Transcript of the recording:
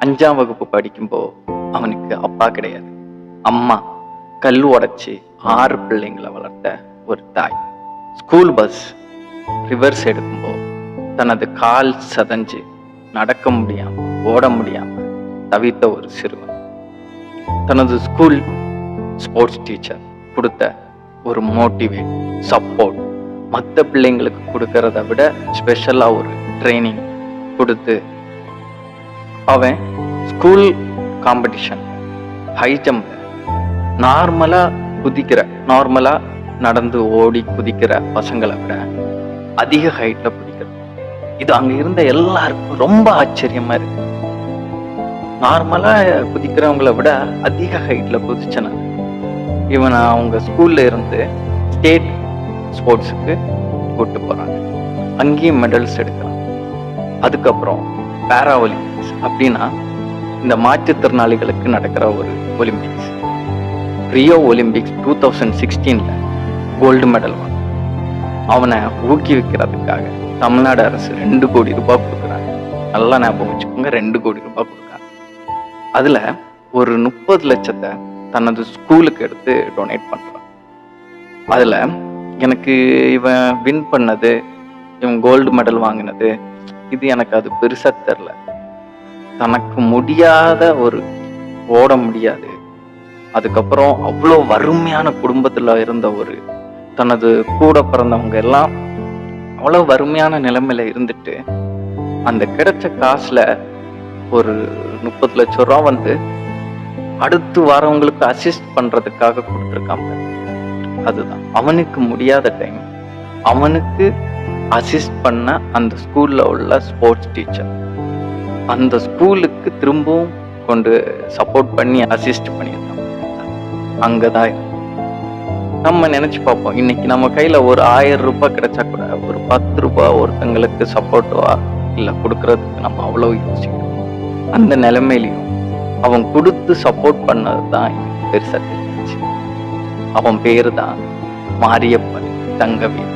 5ஆம் வகுப்பு படிக்கும்போது அவனுக்கு அப்பா கிடையாது, அம்மா. கல் உடைச்சி 6 பிள்ளைங்களை வளர்த்த ஒரு தாய். ஸ்கூல் பஸ் ரிவர்ஸ் எடுக்கும்போது தனது கால் சதஞ்சு நடக்க முடியாம ஓட முடியாம தவித்த ஒரு சிறுவன். தனது ஸ்கூல் ஸ்போர்ட்ஸ் டீச்சர் கொடுத்த ஒரு மோட்டிவேட், சப்போர்ட், மற்ற பிள்ளைங்களுக்கு கொடுக்கறத விட ஸ்பெஷலாக ஒரு ட்ரைனிங் கொடுத்து அவன் ஸ்கூல் காம்படிஷன் ஹை ஜம்ப் நார்மலா நடந்து ஓடி குதிக்கிற பசங்களை விட அதிக ஹைட்ல குதிக்கிறது. இது அங்க இருந்த எல்லாருக்கும் ரொம்ப ஆச்சரியமா இருக்கு. நார்மலா குதிக்கிறவங்களை விட அதிக ஹைட்ல குதிச்சன இவன் அவங்க ஸ்கூல்ல இருந்து ஸ்டேட் ஸ்போர்ட்ஸுக்கு கூட்டு போறாங்க. அங்கேயும் மெடல்ஸ் எடுக்கிறான். அதுக்கப்புறம் பேரா ஒலிம்பிக்ஸ் அப்படின்னா இந்த மாற்றுத்திறனாளிகளுக்கு நடக்கிற ஒரு Olympics. Rio Olympics 2016 gold medal வாங்க. அவனை ஊக்குவிக்கிறதுக்காக தமிழ்நாடு அரசு 2 கோடி ரூபாய் கொடுக்குறாங்க. நல்லா ஞாபகம் வச்சுக்கோங்க, 2 கோடி ரூபாய் கொடுக்குறாங்க. அதுல ஒரு 30 லட்சத்தை தனது ஸ்கூலுக்கு எடுத்து டொனேட் பண்றான். அதுல எனக்கு இவன் வின் பண்ணது, இவன் கோல்டு மெடல் வாங்கினது, இது எனக்கு அது பெருசா தெரியல. தனக்கு முடியாத ஓட முடியாது, அதுக்கப்புறம் அவ்வளோ வறுமையான குடும்பத்துல இருந்த தனது கூட பிறந்தவங்க எல்லாம் அவ்வளோ வறுமையான நிலைமையில இருந்துட்டு அந்த கிடைச்ச காசுல ஒரு 30 லட்சம் ரூபா அடுத்து வரவங்களுக்கு அசிஸ்ட் பண்றதுக்காக கொடுத்துருக்காங்க. அதுதான் அவனுக்கு முடியாத டைம். அவனுக்கு அசிஸ்ட் பண்ண அந்த ஸ்கூல்ல உள்ள ஸ்போர்ட்ஸ் டீச்சர் அந்த ஸ்கூலுக்கு திரும்பவும் கொண்டு சப்போர்ட் பண்ணி அசிஸ்ட் பண்ணியிருக்காங்க. அங்கதான் நம்ம நினைச்சு பார்ப்போம், இன்னைக்கு நம்ம கையில ஒரு 1000 ரூபாய் கிடைச்சா கூட ஒரு 10 ரூபாய் ஒருத்தங்களுக்கு சப்போர்ட்டா இல்ல கொடுக்கறதுக்கு நம்ம அவ்வளவு யோசிக்கிறோம். அந்த நிலைமையிலையும் அவன் கொடுத்து சப்போர்ட் பண்ணதுதான் பெருசா தெரிஞ்சிச்சு. அவன் பேரு தான் மாரியப்பன் தங்கவேல்.